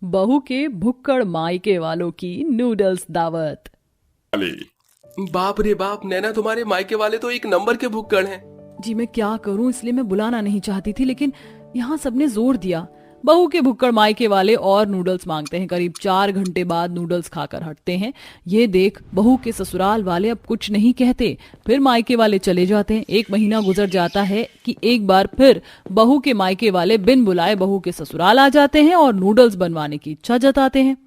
बहू के भुक्कड़ मायके वालों की नूडल्स दावत। बाप रे बाप, नैना तुम्हारे मायके वाले तो एक नंबर के भुक्कड़ हैं। जी मैं क्या करूं, इसलिए मैं बुलाना नहीं चाहती थी, लेकिन यहाँ सबने जोर दिया। बहू के भुक्कड़ मायके वाले और नूडल्स मांगते हैं। करीब 4 घंटे बाद नूडल्स खाकर हटते हैं। ये देख बहू के ससुराल वाले अब कुछ नहीं कहते, फिर मायके वाले चले जाते हैं। 1 महीना गुजर जाता है कि एक बार फिर बहू के मायके वाले बिन बुलाए बहू के ससुराल आ जाते हैं और नूडल्स बनवाने की इच्छा जताते हैं।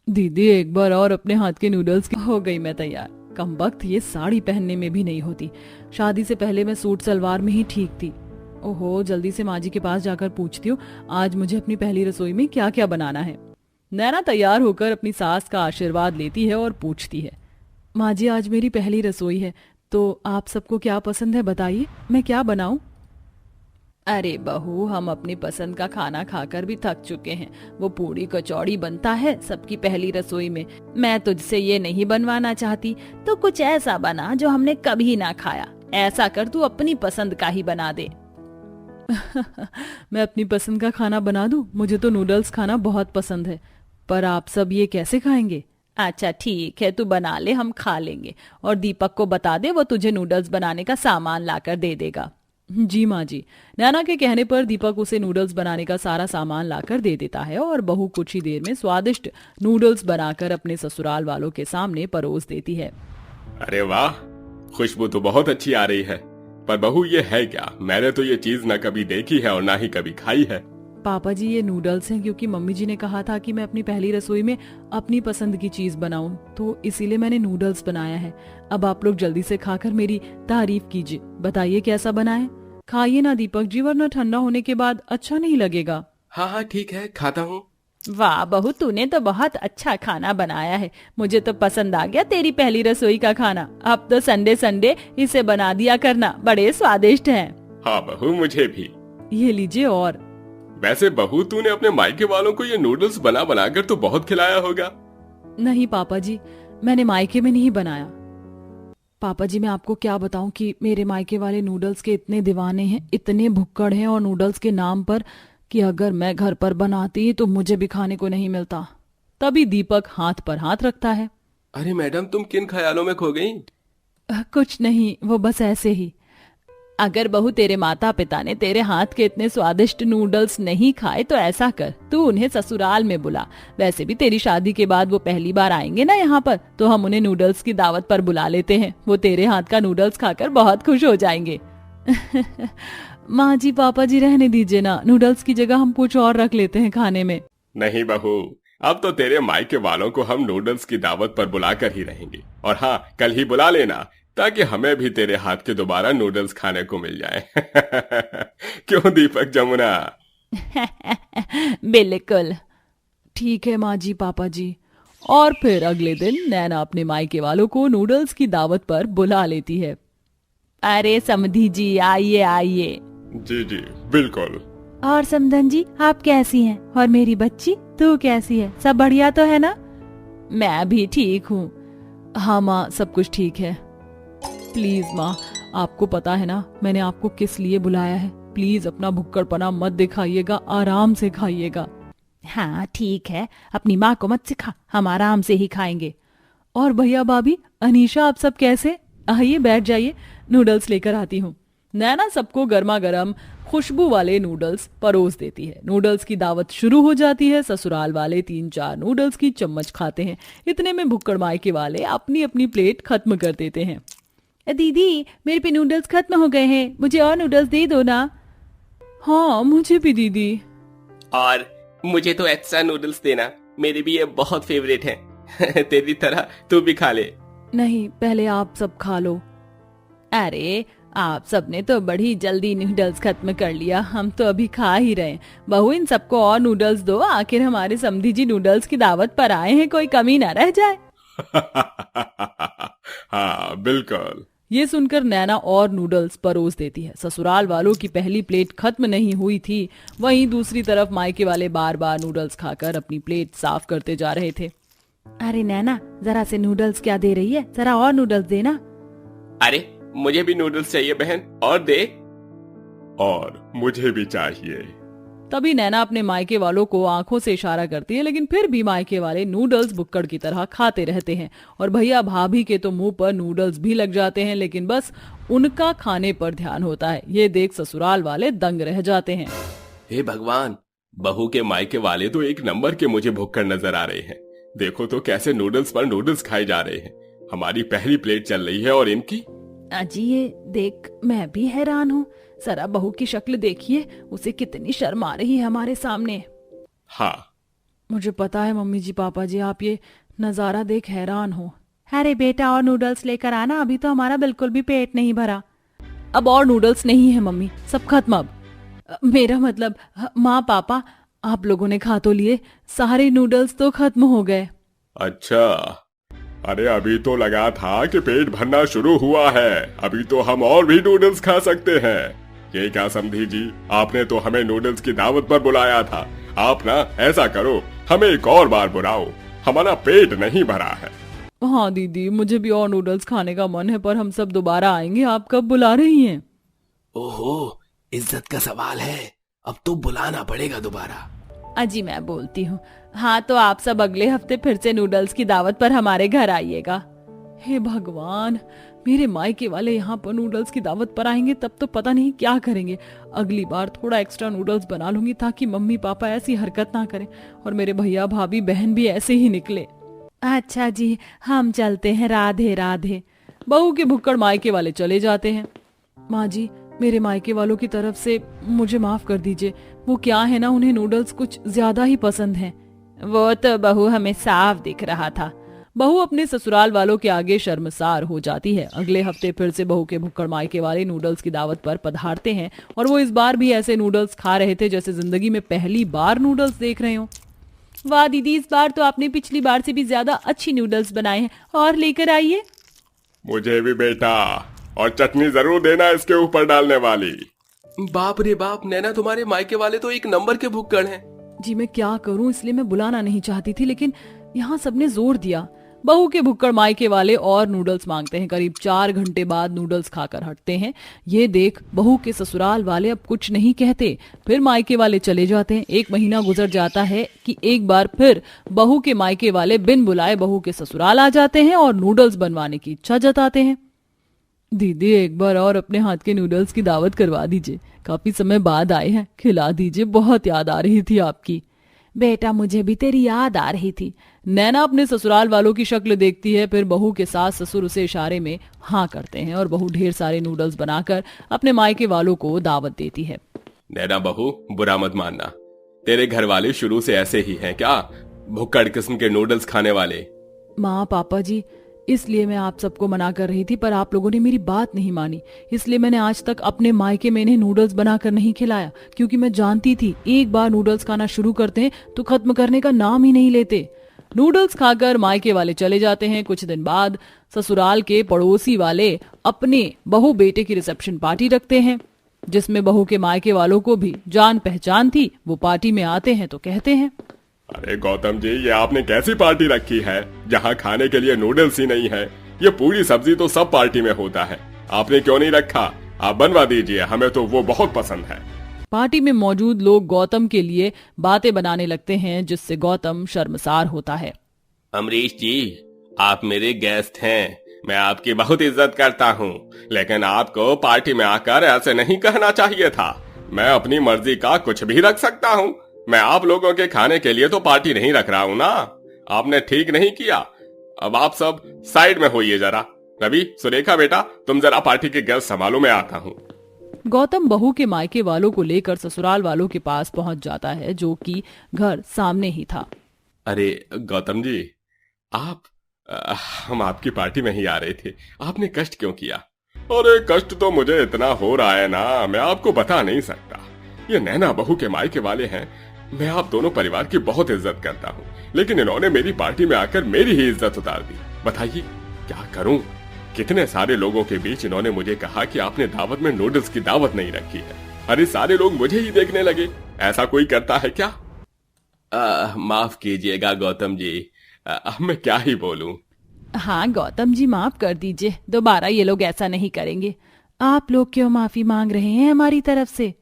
दीदी एक बार और अपने हाथ के नूडल्स की। हो गई मैं तैयार। कमबख्त ये साड़ी पहनने में भी नहीं होती। शादी से पहले मैं सूट सलवार में ही ठीक थी। ओहो, जल्दी से माँ जी के पास जाकर पूछती हूँ आज मुझे अपनी पहली रसोई में क्या क्या बनाना है। नैना तैयार होकर अपनी सास का आशीर्वाद लेती है और पूछती है, माँ जी आज मेरी पहली रसोई है, तो आप सबको क्या पसंद है बताइए, मैं क्या बनाऊं? अरे बहू, हम अपनी पसंद का खाना खाकर भी थक चुके हैं। वो पूड़ी कचौड़ी बनता है सबकी पहली रसोई में। मैं तुझसे ये नहीं बनवाना चाहती, तो कुछ ऐसा बना जो हमने कभी ना खाया। ऐसा कर तू अपनी पसंद का ही बना दे। मैं अपनी पसंद का खाना बना दूं? मुझे तो नूडल्स खाना बहुत पसंद है, पर आप सब ये कैसे खाएंगे? अच्छा ठीक है, तू बना ले, हम खा लेंगे। और दीपक को बता दे, वो तुझे नूडल्स बनाने का सामान लाकर दे देगा। जी माँ जी। नैना के कहने पर दीपक उसे नूडल्स बनाने का सारा सामान लाकर दे देता है और बहू कुछ ही देर में स्वादिष्ट नूडल्स बनाकर अपने ससुराल वालों के सामने परोस देती है। अरे वाह, खुशबू तो बहुत अच्छी आ रही है। पर बहू ये है क्या? मैंने तो ये चीज न कभी देखी है और ना ही कभी खाई है। पापा जी ये नूडल्स हैं, क्योंकि मम्मी जी ने कहा था कि मैं अपनी पहली रसोई में अपनी पसंद की चीज बनाऊं, तो इसीलिए मैंने नूडल्स बनाया है। अब आप लोग जल्दी से खाकर मेरी तारीफ कीजिए। बताइए कैसा बना है? खाइए ना दीपक जी, वरना ठंडा होने के बाद अच्छा नहीं लगेगा। हाँ हाँ ठीक है, खाता हूँ। वाह बहू, तूने तो बहुत अच्छा खाना बनाया है। मुझे तो पसंद आ गया तेरी पहली रसोई का खाना। अब तो संडे संडे इसे बना दिया करना, बड़े स्वादिष्ट हैं। हाँ बहू, मुझे भी। ये लीजिए। और वैसे बहू, तूने अपने मायके वालों को ये नूडल्स बना बनाकर तो बहुत खिलाया होगा। नहीं पापा जी, मैंने मायके में नहीं बनाया। पापा जी मैं आपको क्या बताऊं कि मेरे मायके वाले नूडल्स के इतने दीवाने हैं, इतने भुक्कड़ हैं और नूडल्स के नाम पर, कि अगर मैं घर पर बनाती तो मुझे भी खाने को नहीं मिलता। तभी दीपक हाथ पर हाथ रखता है। अरे मैडम, तुम किन ख्यालों में खो गई? कुछ नहीं, वो बस ऐसे ही। अगर बहू तेरे माता पिता ने तेरे हाथ के इतने स्वादिष्ट नूडल्स नहीं खाए तो ऐसा कर, तू उन्हें ससुराल में बुला। वैसे भी तेरी शादी के बाद वो पहली बार आएंगे ना यहाँ पर, तो हम उन्हें नूडल्स की दावत पर बुला लेते हैं। वो तेरे हाथ का नूडल्स खाकर बहुत खुश हो जाएंगे। माँ जी पापा जी रहने दीजिए ना, नूडल्स की जगह हम कुछ और रख लेते हैं खाने में। नहीं बहू, अब तो तेरे मायके वालों को हम नूडल्स की दावत पर बुलाकर ही रहेंगे। और हाँ, कल ही बुला लेना, ताकि हमें भी तेरे हाथ के दोबारा नूडल्स खाने को मिल जाए। क्यों दीपक जमुना? बिल्कुल ठीक है माँ जी पापा जी। और फिर अगले दिन नैना अपने मायके वालों को नूडल्स की दावत पर बुला लेती है। अरे समधी जी आइए आइए। जी जी बिल्कुल। और समधन जी आप कैसी हैं? और मेरी बच्ची तू कैसी है? सब बढ़िया तो है ना? मैं भी ठीक हूँ। हाँ माँ, सब कुछ ठीक है। प्लीज माँ, आपको पता है ना मैंने आपको किस लिए बुलाया है। प्लीज अपना भुक्कड़पना मत दिखाइएगा, आराम से खाइएगा। हाँ ठीक है, अपनी माँ को मत सिखा, हम आराम से ही खाएंगे। और भैया भाभी, अनीशा, आप सब कैसे? आइए बैठ जाइए, नूडल्स लेकर आती हूँ। नैना सबको गर्मा गर्म खुशबू वाले नूडल्स परोस देती है। नूडल्स की दावत शुरू हो जाती है। ससुराल वाले 3-4 नूडल्स की चम्मच खाते हैं। इतने में भुक्कड़ मायके वाले अपनी अपनी प्लेट खत्म कर देते हैं। दीदी मेरे पे नूडल्स खत्म हो गए हैं, मुझे और नूडल्स दे दो ना। हाँ मुझे भी दीदी। और मुझे तो एक्स्ट्रा नूडल्स देना, मेरे भी ये बहुत फेवरेट हैं। तेरी तरह तू भी खा ले। नहीं, पहले आप सब खा लो। अरे आप सबने तो बड़ी जल्दी नूडल्स खत्म कर लिया, हम तो अभी खा ही रहे। बहू इन सबको और नूडल्स दो, आखिर हमारे समधी जी नूडल्स की दावत पर आए हैं, कोई कमी ना रह जाए। हाँ बिल्कुल। ये सुनकर नैना और नूडल्स परोस देती है। ससुराल वालों की पहली प्लेट खत्म नहीं हुई थी, वहीं दूसरी तरफ मायके वाले बार बार नूडल्स खाकर अपनी प्लेट साफ करते जा रहे थे। अरे नैना, जरा से नूडल्स क्या दे रही है, जरा और नूडल्स देना। अरे मुझे भी नूडल्स चाहिए बहन, और दे। और मुझे भी चाहिए। तभी नैना अपने मायके वालों को आंखों से इशारा करती है, लेकिन फिर भी मायके वाले नूडल्स भुक्कड़ की तरह खाते रहते हैं और भैया भाभी के तो मुंह पर नूडल्स भी लग जाते हैं, लेकिन बस उनका खाने पर ध्यान होता है। ये देख ससुराल वाले दंग रह जाते हैं। हे भगवान, बहू के मायके वाले तो एक नंबर के मुझे भुक्कड़ नजर आ रहे हैं। देखो तो कैसे नूडल्स पर नूडल्स खाए जा रहे हैं। हमारी पहली प्लेट चल रही है और इनकी। अजी ये देख मैं भी हैरान हूँ। जरा बहू की शक्ल देखिए, उसे कितनी शर्म आ रही है हमारे सामने। हाँ, मुझे पता है मम्मी जी पापा जी, आप ये नजारा देख हैरान हो। अरे बेटा और नूडल्स लेकर आना, अभी तो हमारा बिल्कुल भी पेट नहीं भरा। अब और नूडल्स नहीं है मम्मी, सब खत्म अब। मेरा मतलब माँ पापा, आप लोगों ने खा तो लिए, सारे नूडल्स तो खत्म हो गए। अच्छा, अरे अभी तो लगा था कि पेट भरना शुरू हुआ है, अभी तो हम और भी नूडल्स खा सकते हैं। ये क्या समझी जी, आपने तो हमें नूडल्स की दावत पर बुलाया था। आप ना ऐसा करो, हमें एक और बार बुलाओ, हमारा पेट नहीं भरा है। हाँ दीदी, मुझे भी और नूडल्स खाने का मन है, पर हम सब दोबारा आएंगे। आप कब बुला रही हैं? ओहो, इज्जत का सवाल है, अब तो बुलाना पड़ेगा दोबारा। अजी मैं बोलती हूँ, हाँ तो आप सब अगले हफ्ते फिर से नूडल्स की दावत पर हमारे घर आइएगा। हे भगवान, मेरे मायके वाले यहाँ पर नूडल्स की दावत पर आएंगे तब तो पता नहीं क्या करेंगे। अगली बार थोड़ा एक्स्ट्रा नूडल्स बना लूंगी ताकि मम्मी पापा ऐसी हरकत ना करें और मेरे भैया भाभी बहन भी ऐसे ही निकले। अच्छा जी, हम चलते हैं, राधे राधे। बहू के भुक्कड़ मायके वाले चले जाते हैं। माँ जी, मेरे मायके वालों की तरफ से मुझे माफ कर दीजिए। वो क्या है ना, उन्हें नूडल्स कुछ ज्यादा ही पसंद हैं। वो तो बहू हमें साफ दिख रहा था। बहू अपने ससुराल वालों के आगे शर्मसार हो जाती है। अगले हफ्ते फिर से बहू के भुक्कड़ मायके वाले नूडल्स की दावत पर पधारते हैं और वो इस बार भी ऐसे नूडल्स खा रहे थे जैसे जिंदगी में पहली बार नूडल्स देख रहे हो। वाह दीदी, इस बार तो आपने पिछली बार से भी ज्यादा अच्छी नूडल्स बनाए हैं, और लेकर आइए। मुझे भी बेटा, और चटनी जरूर देना इसके ऊपर डालने वाली। बाप रे बाप, नैना तुम्हारे मायके वाले तो एक नंबर के भुक्कड़ हैं। जी मैं क्या करूं, इसलिए मैं बुलाना नहीं चाहती थी, लेकिन यहाँ सबने जोर दिया। बहू के भुक्कड़ मायके वाले और नूडल्स मांगते हैं। करीब 4 घंटे बाद नूडल्स खाकर हटते हैं। ये देख बहू के ससुराल वाले अब कुछ नहीं कहते, फिर मायके वाले चले जाते हैं। 1 महीना गुजर जाता है कि एक बार फिर बहू के मायके वाले बिन बुलाए बहू के ससुराल आ जाते हैं और नूडल्स बनवाने की इच्छा जताते हैं। दीदी एक बार और अपने हाथ के नूडल्स की दावत करवा दीजिए, काफी समय बाद आए हैं, खिला दीजिए, बहुत याद आ रही थी आपकी। बेटा मुझे भी तेरी याद आ रही थी। नैना अपने ससुराल वालों की शक्ल देखती है, फिर बहू के सास ससुर उसे इशारे में हाँ करते हैं और बहू ढेर सारे नूडल्स बनाकर अपने मायके वालों को दावत देती है। नैना बहू, बुरा मत मानना, तेरे घर वाले शुरू से ऐसे ही हैं क्या, भुक्कड़ किस्म के नूडल्स खाने वाले? माँ पापा जी, इसलिए मैं आप सबको मना कर रही थी, पर आप लोगों ने मेरी बात नहीं मानी। इसलिए मैंने आज तक अपने मायके में इन्हें नूडल्स बनाकर नहीं खिलाया, क्योंकि मैं जानती थी एक बार नूडल्स खाना शुरू करते हैं तो खत्म करने का नाम ही नहीं लेते। नूडल्स खाकर मायके वाले चले जाते हैं। कुछ दिन बाद ससुराल के पड़ोसी वाले अपने बहू बेटे की रिसेप्शन पार्टी रखते हैं, जिसमें बहू के मायके वालों को भी जान पहचान थी। वो पार्टी में आते हैं तो कहते हैं, अरे गौतम जी, ये आपने कैसी पार्टी रखी है जहाँ खाने के लिए नूडल्स ही नहीं है? ये पूरी सब्जी तो सब पार्टी में होता है, आपने क्यों नहीं रखा? आप बनवा दीजिए, हमें तो वो बहुत पसंद है। पार्टी में मौजूद लोग गौतम के लिए बातें बनाने लगते हैं, जिससे गौतम शर्मसार होता है। अमरीश जी, आप मेरे गेस्ट हैं, मैं आपकी बहुत इज्जत करता हूँ, लेकिन आपको पार्टी में आकर ऐसे नहीं कहना चाहिए था। मैं अपनी मर्जी का कुछ भी रख सकता हूँ। मैं आप लोगों के खाने के लिए तो पार्टी नहीं रख रहा हूँ ना। आपने ठीक नहीं किया। अब आप सब साइड में होइए जरा। रवि, सुरेखा बेटा, तुम जरा पार्टी के गेस्ट संभालो, मैं आता हूँ। गौतम बहू के मायके वालों को लेकर ससुराल वालों के पास पहुंच जाता है, जो कि घर सामने ही था। अरे गौतम जी, हम आपकी पार्टी में ही आ रहे थे, आपने कष्ट क्यों किया? अरे कष्ट तो मुझे इतना हो रहा है ना, मैं आपको बता नहीं सकता। ये नैना बहू के मायके वाले हैं। मैं आप दोनों परिवार की बहुत इज्जत करता हूँ, लेकिन इन्होंने मेरी पार्टी में आकर मेरी ही इज्जत उतार दी। बताइए क्या करूं? कितने सारे लोगों के बीच इन्होंने मुझे कहा कि आपने दावत में नूडल्स की दावत नहीं रखी है। अरे सारे लोग मुझे ही देखने लगे। ऐसा कोई करता है क्या? माफ कीजिएगा गौतम जी, मैं क्या ही बोलूं। हाँ गौतम जी, माफ कर दीजिए, दोबारा ये लोग ऐसा नहीं करेंगे। आप लोग क्यों माफी मांग रहे हैं हमारी तरफ से?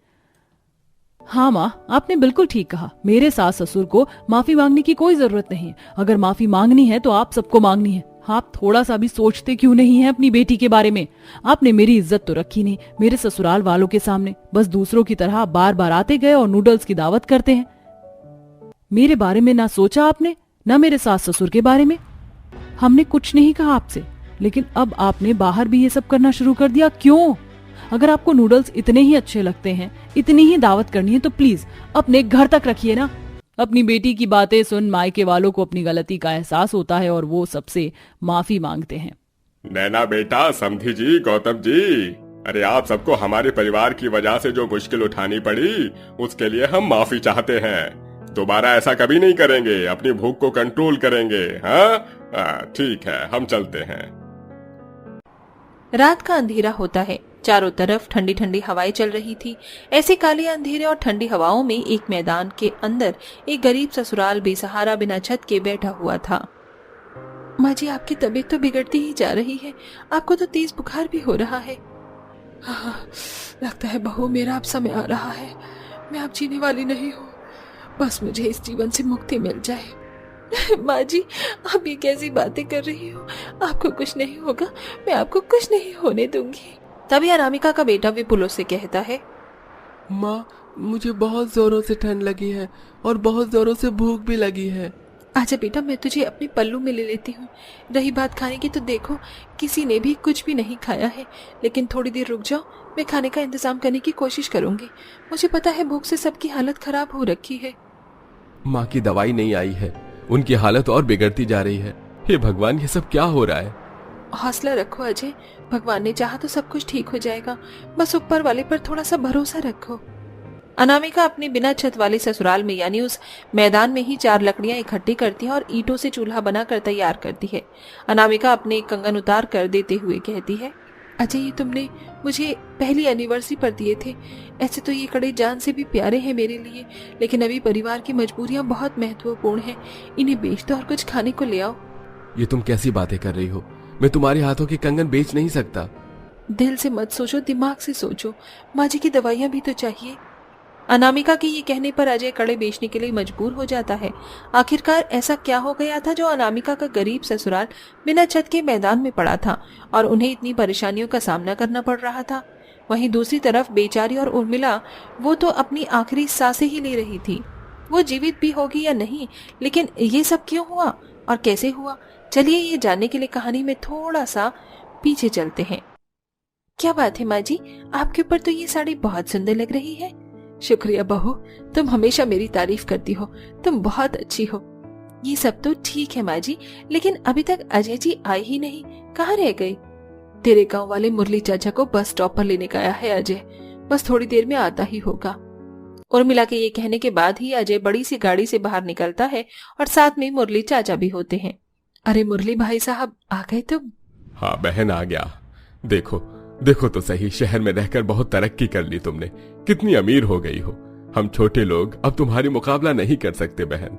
हाँ माँ, आपने बिल्कुल ठीक कहा। मेरे सास ससुर को माफी मांगने की कोई जरूरत नहीं है। अगर माफी मांगनी है तो आप सबको मांगनी है। आप थोड़ा सा भी सोचते क्यों नहीं है अपनी बेटी के बारे में? आपने मेरी इज्जत तो रखी नहीं मेरे ससुराल वालों के सामने, बस दूसरों की तरह बार बार आते गए और नूडल्स की दावत करते हैं। मेरे बारे में ना सोचा आपने, ना मेरे सास ससुर के बारे में। हमने कुछ नहीं कहा आपसे, लेकिन अब आपने बाहर भी ये सब करना शुरू कर दिया। क्यों? अगर आपको नूडल्स इतने ही अच्छे लगते हैं, इतनी ही दावत करनी है, तो प्लीज अपने घर तक रखिए ना। अपनी बेटी की बातें सुन मायके वालों को अपनी गलती का एहसास होता है और वो सबसे माफी मांगते हैं। नैना बेटा, समधी जी, गौतम जी, अरे आप सबको हमारे परिवार की वजह से जो मुश्किल उठानी पड़ी उसके लिए हम माफी चाहते हैं। दोबारा ऐसा कभी नहीं करेंगे, अपनी भूख को कंट्रोल करेंगे। हाँ ठीक है, हम चलते हैं। रात का अंधेरा होता है। चारों तरफ ठंडी ठंडी हवाएं चल रही थी। ऐसे काले अंधेरे और ठंडी हवाओं में एक मैदान के अंदर एक गरीब ससुराल बेसहारा बिना छत के बैठा हुआ था। माँ जी, आपकी तबीयत तो बिगड़ती ही जा रही है। आपको तो तेज बुखार भी हो रहा है। हाँ, लगता है बहू, मेरा अब समय आ रहा है। मैं अब जीने वाली नहीं हूँ। बस मुझे इस जीवन से मुक्ति मिल जाए। माँ जी, आप ये कैसी बातें कर रही हो? आपको कुछ नहीं होगा, मैं आपको कुछ नहीं होने दूंगी। तभी अनामिका का बेटा विपुल से कहता है, माँ, मुझे बहुत जोरों से ठंड लगी है और बहुत जोरों से भूख भी लगी है। आजा बेटा, मैं तुझे अपने पल्लू में ले लेती हूँ। रही बात खाने की, तो देखो किसी ने भी कुछ भी नहीं खाया है, लेकिन थोड़ी देर रुक जाओ, मैं खाने का इंतजाम करने की कोशिश करूंगी। मुझे पता है भूख से सबकी हालत खराब हो रखी है। माँ की दवाई नहीं आई है, उनकी हालत और बिगड़ती जा रही है। हे भगवान, ये सब क्या हो रहा है? हौसला रखो अजय, भगवान ने चाहा तो सब कुछ ठीक हो जाएगा। बस ऊपर वाले पर थोड़ा सा भरोसा रखो। अनामिका अपने बिना छत वाले ससुराल में यानी उस मैदान में ही 4 लकड़ियां इकट्ठी करती है और ईंटों से चूल्हा बनाकर तैयार करती है। अनामिका अपने कंगन उतार कर देते हुए कहती है, अजय, ये तुमने मुझे पहली एनिवर्सरी पर दिए थे। ऐसे तो ये कड़े जान से भी प्यारे हैं मेरे लिए, लेकिन अभी परिवार की मजबूरियां बहुत महत्वपूर्ण हैं। इन्हें बेच दो और कुछ खाने को ले आओ। ये तुम कैसी बातें कर रही हो? मैं तुम्हारे हाथों के कंगन बेच नहीं सकता। दिल से मत सोचो, दिमाग से सोचो। माँ जी की दवाइयाँ भी तो चाहिए। अनामिका के ये कहने पर अजय कड़े बेचने के लिए मजबूर हो जाता है। आखिरकार ऐसा क्या हो गया था जो अनामिका का गरीब ससुराल बिना छत के मैदान में पड़ा था और उन्हें इतनी परेशानियों का सामना करना पड़ रहा था। वहीं दूसरी तरफ बेचारी और उर्मिला, वो तो अपनी आखिरी सांसें ही ले रही थी। वो जीवित भी होगी या नहीं, लेकिन ये सब क्यों हुआ और कैसे हुआ, चलिए ये जानने के लिए कहानी में थोड़ा सा पीछे चलते हैं। क्या बात है माँ जी, आपके ऊपर तो ये साड़ी बहुत सुंदर लग रही है। शुक्रिया बहू, तुम हमेशा मेरी तारीफ करती हो, तुम बहुत अच्छी हो। ये सब तो ठीक है माँ जी, लेकिन अभी तक अजय जी आए ही नहीं, कहाँ रह गए? तेरे गांव वाले मुरली चाचा को बस स्टॉप पर लेने गया है अजय, बस थोड़ी देर में आता ही होगा। उर्मिला के ये कहने के बाद ही अजय बड़ी सी गाड़ी से बाहर निकलता है और साथ में मुरली चाचा भी होते हैं। अरे मुरली भाई साहब, आ गए तुम? हाँ बहन, आ गया। देखो देखो तो सही, शहर में रहकर बहुत तरक्की कर ली तुमने, कितनी अमीर हो गई हो। हम छोटे लोग अब तुम्हारी मुकाबला नहीं कर सकते बहन।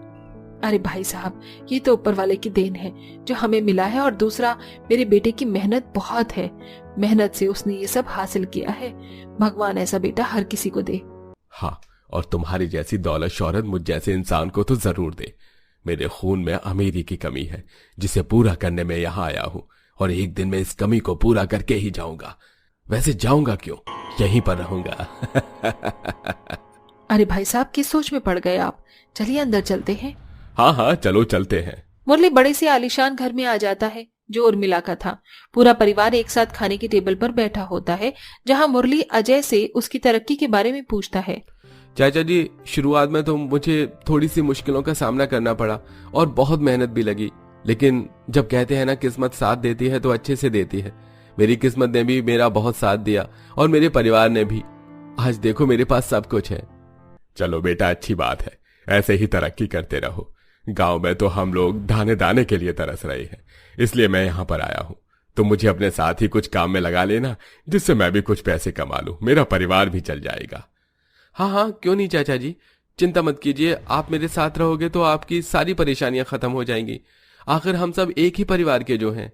अरे भाई साहब, ये तो ऊपर वाले की देन है जो हमें मिला है, और दूसरा मेरे बेटे की मेहनत बहुत है। मेहनत से उसने ये सब हासिल किया है। भगवान ऐसा बेटा हर किसी को दे। हाँ, और तुम्हारी जैसी दौलत शौहरत मुझ जैसे इंसान को तो जरूर दे। मेरे खून में अमीरी की कमी है जिसे पूरा करने में यहाँ आया हूँ, और एक दिन मैं इस कमी को पूरा करके ही जाऊंगा। वैसे जाऊंगा क्यों, यहीं पर रहूंगा। अरे भाई साहब, किस सोच में पड़ गए आप? चलिए अंदर चलते हैं। हाँ हाँ चलो चलते हैं। मुरली बड़े से आलीशान घर में आ जाता है जो उर्मिला का था। पूरा परिवार एक साथ खाने की टेबल पर बैठा होता है, जहां मुरली अजय से उसकी तरक्की के बारे में पूछता है। चाचा जी, शुरुआत में तो मुझे थोड़ी सी मुश्किलों का सामना करना पड़ा और बहुत मेहनत भी लगी, लेकिन जब कहते हैं ना किस्मत साथ देती है तो अच्छे से देती है। मेरी किस्मत ने भी मेरा बहुत साथ दिया और मेरे परिवार ने भी। आज देखो मेरे पास सब कुछ है। चलो बेटा, अच्छी बात है, ऐसे ही तरक्की करते रहो। गांव में तो हम लोग दाने दाने के लिए तरस रहे हैं, इसलिए मैं यहाँ पर आया हूँ। तो मुझे अपने साथ ही कुछ काम में लगा लेना, जिससे मैं भी कुछ पैसे कमा लूं, मेरा परिवार भी चल जाएगा। हाँ हाँ, क्यों नहीं चाचा जी, चिंता मत कीजिए। आप मेरे साथ रहोगे तो आपकी सारी परेशानियां खत्म हो जाएंगी। आखिर हम सब एक ही परिवार के जो हैं।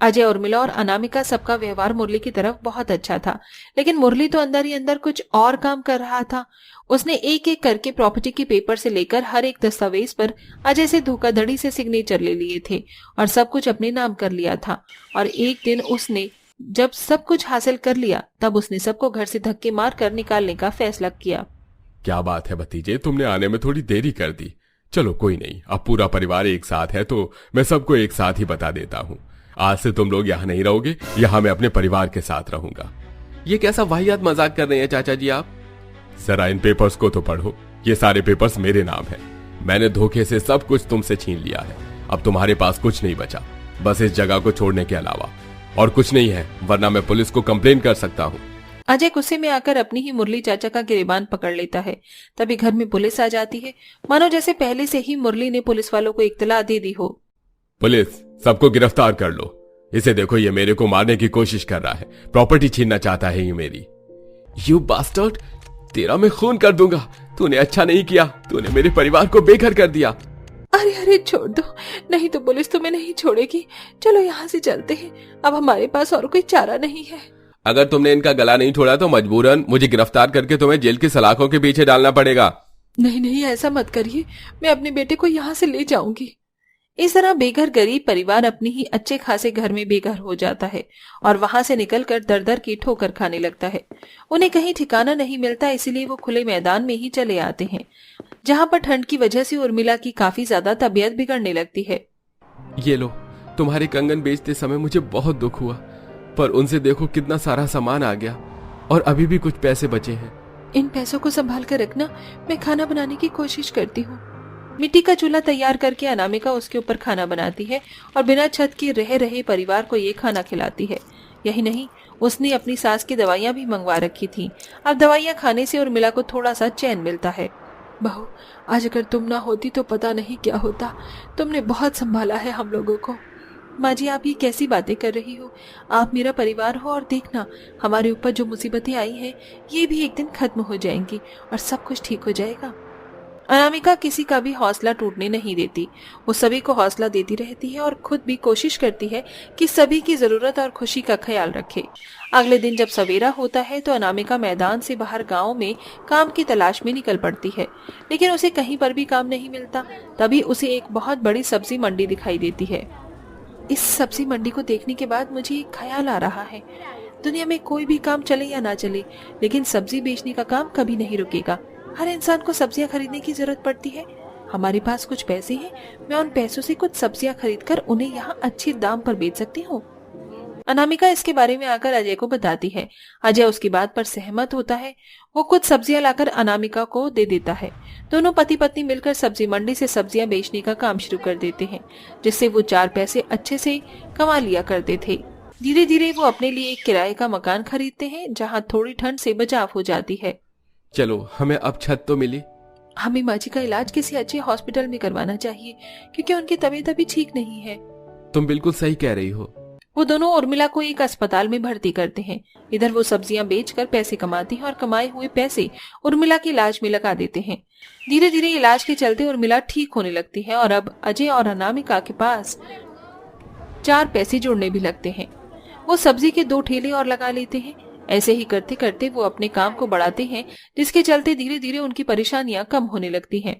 अजय, उर्मिला और अनामिका सबका व्यवहार मुरली की तरफ बहुत अच्छा था, लेकिन मुरली तो अंदर ही अंदर कुछ और काम कर रहा था। उसने एक एक करके प्रॉपर्टी के पेपर से लेकर हर एक दस्तावेज पर अजय से धोखाधड़ी से सिग्नेचर ले लिए थे और सब कुछ अपने नाम कर लिया था। और एक दिन उसने जब सब कुछ हासिल कर लिया तब उसने सबको घर से धक्के मार कर निकालने का फैसला किया। क्या बात है भतीजे, तुमने आने में थोड़ी देरी कर दी। चलो कोई नहीं, अब पूरा परिवार एक साथ है तो मैं सबको एक साथ ही बता देता हूँ। आज से तुम लोग यहाँ नहीं रहोगे, यहाँ मैं अपने परिवार के साथ रहूंगा। ये कैसा वाहियात मजाक कर रहे हैं चाचा जी आप? जरा इन पेपर्स को तो पढ़ो। ये सारे पेपर्स मेरे नाम है। मैंने धोखे से सब कुछ तुमसे छीन लिया है। अब तुम्हारे पास कुछ नहीं बचा, बस इस जगह को छोड़ने के अलावा और कुछ नहीं है, वरना मैं पुलिस को कंप्लेन कर सकता हूँ। अजय गुस्से में आकर अपनी ही मुरली चाचा का गिरेबान पकड़ लेता है। तभी घर में पुलिस आ जाती है, मानो जैसे पहले से ही मुरली ने पुलिस वालों को इत्तला दे दी हो। पुलिस, सबको गिरफ्तार कर लो। इसे देखो, ये मेरे को मारने की कोशिश कर रहा है, प्रॉपर्टी छीनना चाहता है ये मेरी। यू बास्टर्ड, तेरा मैं खून कर दूंगा। तूने अच्छा नहीं किया, तूने मेरे परिवार को बेघर कर दिया। अरे अरे छोड़ दो, नहीं तो पुलिस तुम्हें नहीं छोड़ेगी। चलो यहाँ से चलते हैं, अब हमारे पास और कोई चारा नहीं है। अगर तुमने इनका गला नहीं छोड़ा तो मजबूरन मुझे गिरफ्तार करके तुम्हें जेल की सलाखों के पीछे डालना पड़ेगा। नहीं नहीं, ऐसा मत करिए, मैं अपने बेटे को यहाँ से ले जाऊंगी। इस तरह बेघर गरीब परिवार अपनी ही अच्छे खासे घर में बेघर हो जाता है और वहां से निकलकर दर दर की ठोकर खाने लगता है। उन्हें कहीं ठिकाना नहीं मिलता, इसीलिए वो खुले मैदान में ही चले आते हैं, जहां पर ठंड की वजह से उर्मिला की काफी ज्यादा तबीयत बिगड़ने लगती है। ये लो, तुम्हारे कंगन बेचते समय मुझे बहुत दुख हुआ, पर उनसे देखो कितना सारा सामान आ गया और अभी भी कुछ पैसे बचे हैं। इन पैसों को संभाल कर रखना, मैं खाना बनाने की कोशिश करती हूँ। मिट्टी का चूल्हा तैयार करके अनामिका उसके ऊपर खाना बनाती है और बिना छत के रह रहे परिवार को ये खाना खिलाती है। यही नहीं, उसने अपनी सास की दवाइयाँ भी मंगवा रखी थी। अब दवाइयाँ खाने से उर्मिला को थोड़ा सा चैन मिलता है। बहू, आज अगर तुम ना होती तो पता नहीं क्या होता। तुमने बहुत संभाला है हम लोगों को। माँ जी, आप ये कैसी बातें कर रही हो? आप मेरा परिवार हो और देखना, हमारे ऊपर जो मुसीबतें आई हैं ये भी एक दिन खत्म हो जाएंगी और सब कुछ ठीक हो जाएगा। अनामिका किसी का भी हौसला टूटने नहीं देती। वो सभी को हौसला देती रहती है और खुद भी कोशिश करती है कि सभी की जरूरत और खुशी का ख्याल रखे। अगले दिन जब सवेरा होता है तो अनामिका मैदान से बाहर गांव में काम की तलाश में निकल पड़ती है, लेकिन उसे कहीं पर भी काम नहीं मिलता। तभी उसे एक बहुत बड़ी सब्जी मंडी दिखाई देती है। इस सब्जी मंडी को देखने के बाद मुझे एक ख्याल आ रहा है, दुनिया में कोई भी काम चले या ना चले, लेकिन सब्जी बेचने का काम कभी नहीं रुकेगा। हर इंसान को सब्जियां खरीदने की जरूरत पड़ती है। हमारे पास कुछ पैसे हैं, मैं उन पैसों से कुछ सब्जियां खरीदकर उन्हें यहाँ अच्छे दाम पर बेच सकती हूँ। अनामिका इसके बारे में आकर अजय को बताती है। अजय उसकी बात पर सहमत होता है। वो कुछ सब्जियां लाकर अनामिका को दे देता है। दोनों पति पत्नी मिलकर सब्जी मंडी से सब्जियां बेचने का काम शुरू कर देते हैं, जिससे वो 4 पैसे अच्छे से कमा लिया करते थे। धीरे धीरे वो अपने लिए एक किराए का मकान खरीदते हैं, जहाँ थोड़ी ठंड से बचाव हो जाती है। चलो, हमें अब छत तो मिली। हमें माँ जी का इलाज किसी अच्छे हॉस्पिटल में करवाना चाहिए, क्योंकि उनकी तबीयत अभी ठीक नहीं है। तुम बिल्कुल सही कह रही हो। वो दोनों उर्मिला को एक अस्पताल में भर्ती करते हैं। इधर वो सब्जियां बेचकर पैसे कमाती हैं और कमाए हुए पैसे उर्मिला के इलाज में लगा देते हैं। धीरे धीरे इलाज के चलते उर्मिला ठीक होने लगती है और अब अजय और अनामिका के पास 4 पैसे जुड़ने भी लगते हैं। वो सब्जी के 2 ठेले और लगा लेते हैं। ऐसे ही करते करते वो अपने काम को बढ़ाते हैं, जिसके चलते धीरे धीरे उनकी परेशानियां कम होने लगती हैं।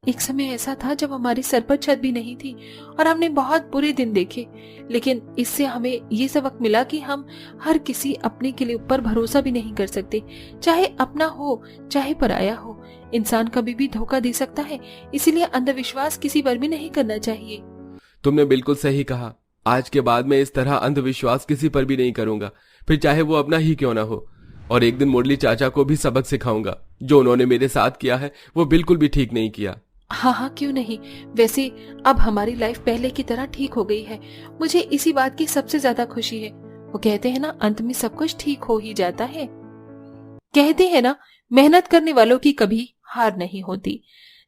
एक समय ऐसा था जब हमारे सर पर छत भी नहीं थी और हमने बहुत बुरे दिन देखे, लेकिन इससे हमें ये सबक मिला कि हम हर किसी अपने के लिए ऊपर भरोसा भी नहीं कर सकते, चाहे अपना हो चाहे पराया हो। इंसान कभी भी धोखा दे सकता है, इसीलिए अंधविश्वास किसी पर भी नहीं करना चाहिए। तुमने बिल्कुल सही कहा। आज के बाद मैं इस तरह अंधविश्वास किसी पर भी नहीं करूंगा, फिर चाहे वो अपना ही क्यों ना हो। और एक दिन मुरली चाचा को भी सबक सिखाऊंगा। जो उन्होंने मेरे साथ किया है वो बिल्कुल भी ठीक नहीं किया। हाँ हाँ, क्यों नहीं। वैसे अब हमारी लाइफ पहले की तरह ठीक हो गई है। मुझे इसी बात की सबसे ज्यादा खुशी है। वो कहते हैं ना, अंत में सब कुछ ठीक हो ही जाता है। कहते हैं ना, मेहनत करने वालों की कभी हार नहीं होती।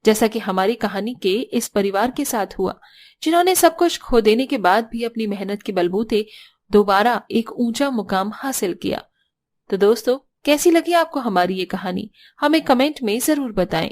जैसा कि हमारी कहानी के इस परिवार के साथ हुआ, जिन्होंने सब कुछ खो देने के बाद भी अपनी मेहनत के बलबूते दोबारा एक ऊंचा मुकाम हासिल किया। तो दोस्तों, कैसी लगी आपको हमारी ये कहानी? हमें कमेंट में जरूर बताएं।